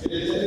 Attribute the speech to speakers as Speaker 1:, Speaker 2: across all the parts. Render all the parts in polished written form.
Speaker 1: Amen.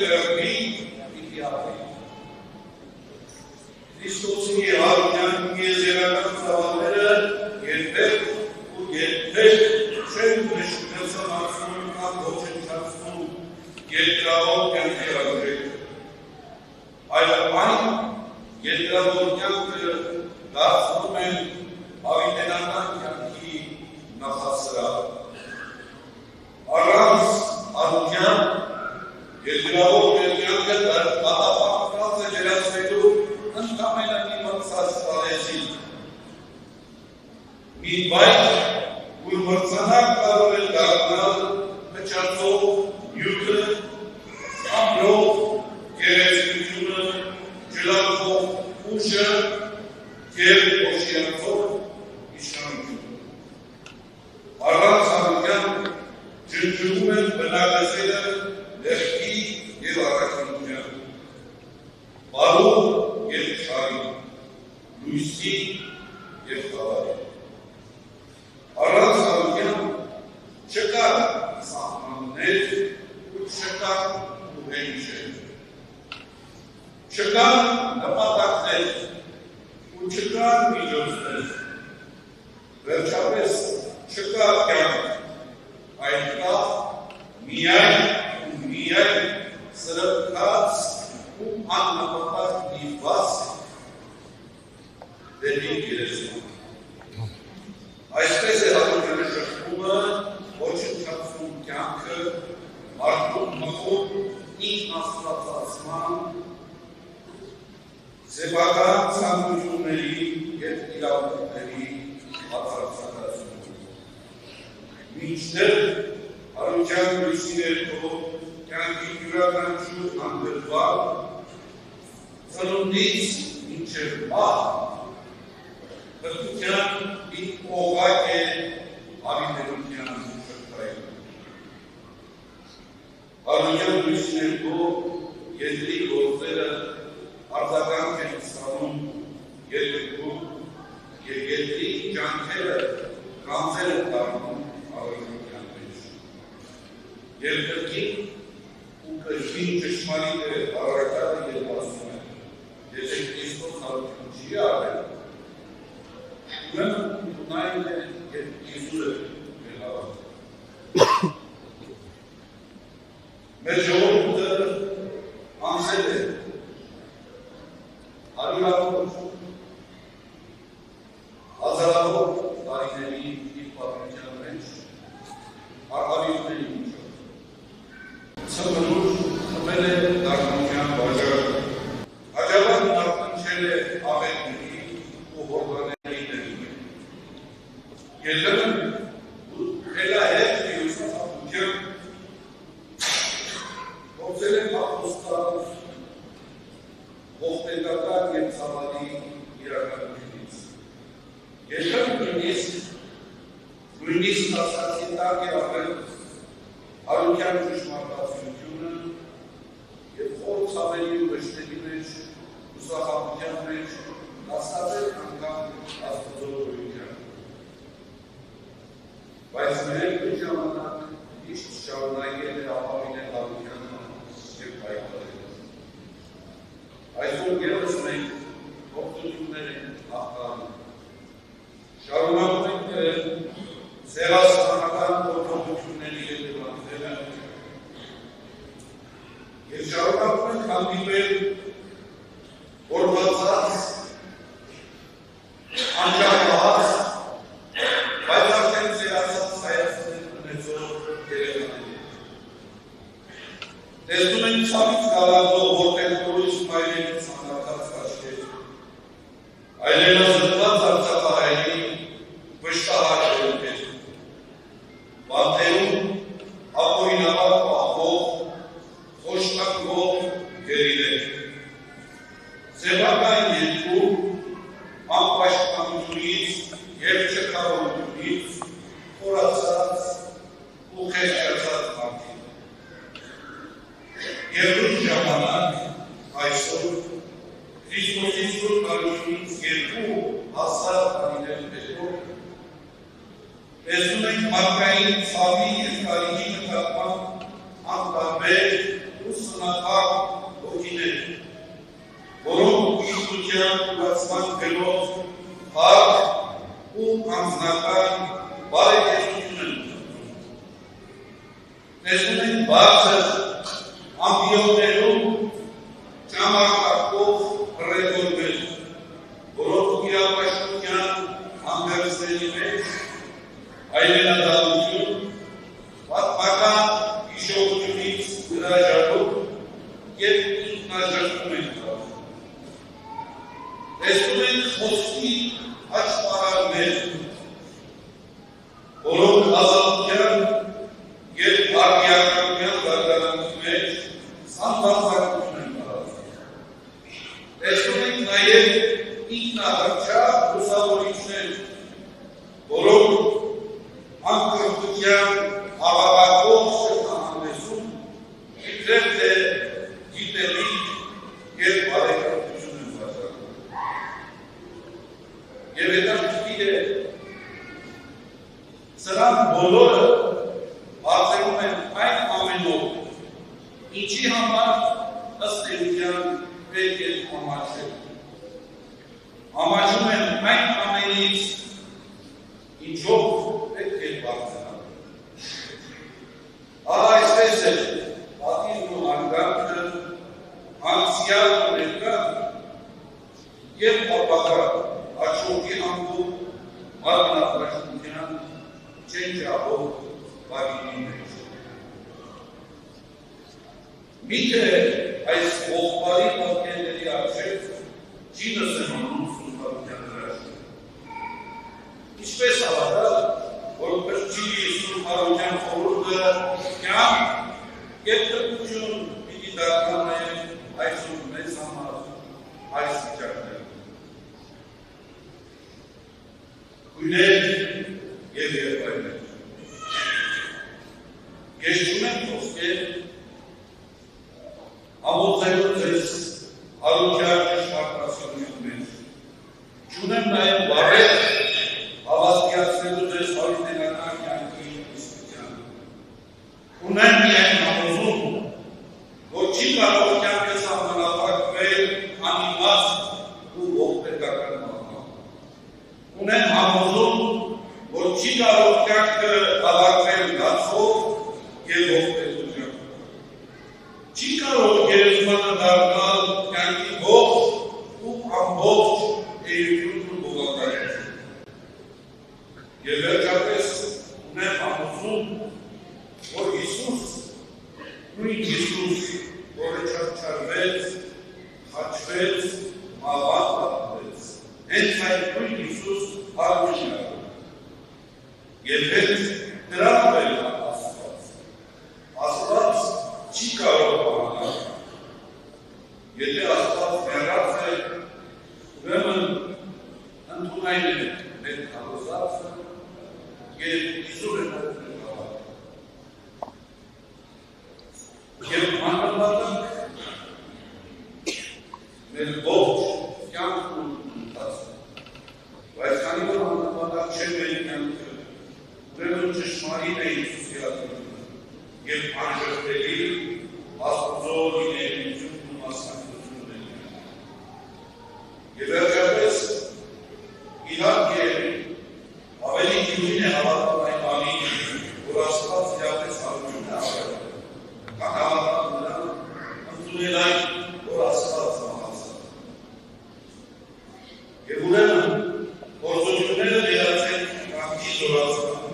Speaker 1: կրկնի պիտի ապրի։ Քրիստոսի հարության եզերական ծավալները երբեք ու երբեք չեն նշնցանացնում կամ ոչնչացնում երկրավոր կյանքի արժեք։ Այլ այն երկրավոր կյանքը դարձնում են հավիտենական կյանքի նախասրահ։ Առանց արության երկրավոր կյանքը պատահական է վերածվելու ընդամենը մի մրցած տարեցի։ Մի վայր, որ մրցանակ կարող է դառնալ փչացող նյութը, ամրով գեղեցկությունը, ջլատվող ուժը և օշիանցող իշխանությունը։ Առանց արության ջնջվում են բնակեցելը լեղքի և առաքինության, բարու և չարի, լույսի և խավարի։ Առանց արության չկա սահմաններ ու չկա ուղենիշեր, չկա նպատակներ ու չկա միջոցներ, վերջապես չկա կյանք, այլ կա միայն ու միայն սրբկած ու աննպատակ դիպված դեպի երեսում։ Այսպես է հատուկանը շրջումը, ոչնչացում կյանքը, մարդուն մխում ինքնաստվածացման, սեփական ցանկությունների և իրավունքների բացարձակացում։ Մինչդեռ արության լույսի ներքո կյանքի յուրաքանչյուր անդրվար ծնունդից մինչև մահ հրթության մի օղակ է հավիտենության շղթայում։ Արության լույսի ներքո երկրի գործերը արձագանք են ստանում երկրում և երկրի ջանքերը կանձեր են դառնում առողջության մեջ։ Երկրքին ու կրկին ճշմարիտ է առարկանը և ասում է, եթե Քրիստոս հարություն չի արել, ուրեմն ունայն է և իզուր է մեր հավատքը։ Մեր ժողովուրդը անցել է հարյուրավոր հազարավոր տարիների իր պատմության մեջ արտավիճների միջով։ Սմբլուր խմել է դառնության բաժակը, հաջողակ մարտնչել է աղետների ու հորձաների ներում։ Երբեմն խելահեղ միուսախապության փորձել է փախոստալ ողբերգական և ցավալի իրականությունից։ Երբեմն նույնիսկ ասացի տակ է ապրել արության ճշմարտացիությունը և խոր ցավերի ու վշտերի մեջ, հուսախաբության մեջ հաստատել անգամ Աստծո գոյության։ Բայց մեր ժամանակ միշտ շարունակել է ապավինել արությանը և պայքարել։ Այսօր ևս մենք փոփոխություններ ենք հաղթահարում։ Շարունակում ենք սևասանական փոփոխությունների հետևանքները և շարունակում ենք հանդիպել որվածած, անջատված, բայց արդեն ծերացած հայացքներ ունեցող երեխաների։ Տեսնում ենք ցավից գալազող որտեղ կորուստ մայրերի ցանկացած աչքեր, այլևս արցախահայերի վշտահար շերտեր, բանտերում ապօրինաբար պահվող, խոշտակվող գերիներ, սեփական երկու անպաշտպանությունից և չկարողությունից խորացած ու խեղճացած մարդիկ։ Եվ նույն ժամանակ այսօր Քրիստոսի Սուրբ Արությունից երկու հազար տարիներ հետո տեսնում ենք մարդկային ցավի և կարիքի նկատմամբ անտարբեր ու սնախակ հոգիներ, որոնք իշխության ուղղացման գնով հարկ ու անձնական բարեկեցություն են ունենում։ Տեսնում ենք բարձր ամբիոններում ճամարկակով հռետորներ, որոնք իրապաշտության հանգարցների մեջ այլենադատություն, պատմական հիշողությունից հրաժարվում և ինքնաժրկում են կրում։ Տեսնում ենք խոսքի աչպարարներ, որոնք ազատության և արդիականության զարգացման մեջ սանձազարգություն են կրում։ Տեսնում ենք նաև ինքնահռչակ լուսավորիչներ, որոնք անկրթության հավաքակող շրջանամեսում իբրև թե գիտելիք և բարեկամություն են վաճառում։ Եվ հետաքրքիր է, սրանք բոլորը բացելու են այն ամենով, ինչի համար ըստ էության պետք է ամաչել։ Ամաչում են այն ամենից, ինչով պետք է բարձրանալ։ Այսպես է, պատիվն ու հարգանքը, անցյալ ու ներկա և ապագա հաջորդի հանգում մարմնապաշտության չենջավոր վագինի մեջ։ Միթե այս ողբարի պատկերների առջև չի նսեմանում սուրբարության հրաշքը։ Ինչպես հավատալ, որպես չի սուրբարության խորհուրդը կյանք և տրպություն պիտի դառնան նաև այսօր մեզ համար այս վիճակներում։ Քույրեր և եղբայրներ, ես չունեմ խոսքեր ամոթելու ձեզ հարության ճշմարտացիության մեջ, չունեմ նաև բառեր հավաստիացնելու ձեզ հարյուրենական կյանքի իսկությանը։ Ունեմ միայն համոզում, որ չի կարող կյանքը սահմանափակվել անիմաստ ու ողբերգական մահվան։ Ունեմ համոզում, որ չի կարող կյանքը հավաքվել դասով և ողբերգությամբ։ Չի կարող գերեզմանը դառնալ կյանքի ողջ ու ամբողջ էությունն ու բովանդակությունը։ Եվ վերջապես ունեմ համոզում, որ Հիսուս, նույն Հիսուս, որը չարչարվեց, խաչվեց, մահվան պատմվեց, հենց այդ նույն Հիսուս հարություն է։ Եվ հենց նրանով էլ Աստված։ Աստված չի կարող բանալ։ Եթե Աստված մեռած է, ուրեմն ընդունայն է մեր քարոզածը և Հիսուս է մեր հավատը։ Եվ մանրամասն մեր ողջ կյանքն ու ընթացքը։ Բայց քանի որ մանրամասն չէ մեր կյանքը, ուրեմն ճշմարիտ է Հիսուս գերատեսչությունը և անշրջելի Աստծո լինելիությունն ու մասնակցությունն է։ Եվ վերջապես իհարկե ավելի դյուրին է հավատալ այն բանին, որ Աստված իրապես հարություն է արել, կամ հավատալ նրան, ընդունել այն, որ Աստված մահացավ։ Եվ ուրեմն գործողությունները վերացեք կյանքի զորացման,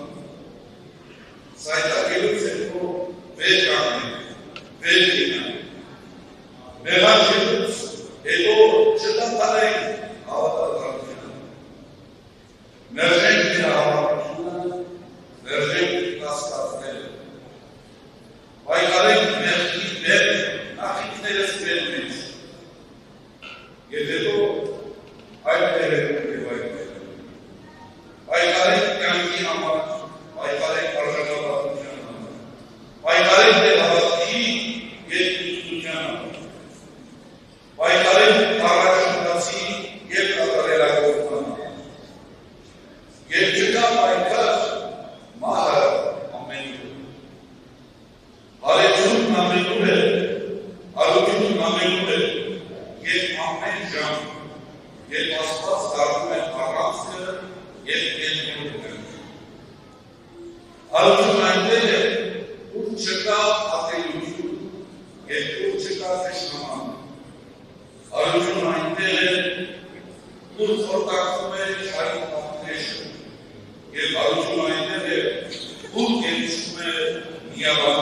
Speaker 1: սայթակելուց հետո վեր կանգնենք, վեր լինենք, մեղաչելուց հետո չտանտանենք հավատալարությանը, մերժենք նրա հավատությունը, մերժենք կասկածները, պայքարենք մեղքի մեր նախիքներս մեր մեջ, և հետո այլ տերերում և այլ պայքարենք կյանքի համար, պայքարենք արժանապատվության համար, պայքարենք մեր հավատքի և ինքնության համար, պայքարենք առաջընթացի և կատարելագործման համար, և չկա պայքար մահը ամենուր։ Հարեցությունն ամենուր է, Հարությունն ամենուր է, երբ ամեն ժամ, երբ Աստված դառնում է առանցքը, երբ կենտրոնում է։ Հարությունն այնտեղ է, ուր չկա ատելություն, երբ ուր չկա թշնաման։ Հարությունն այնտեղ է, ուր խորտակվում է չարի պատնեշը, երբ հարությունն այնտեղ է, ուր կենցում է միաբան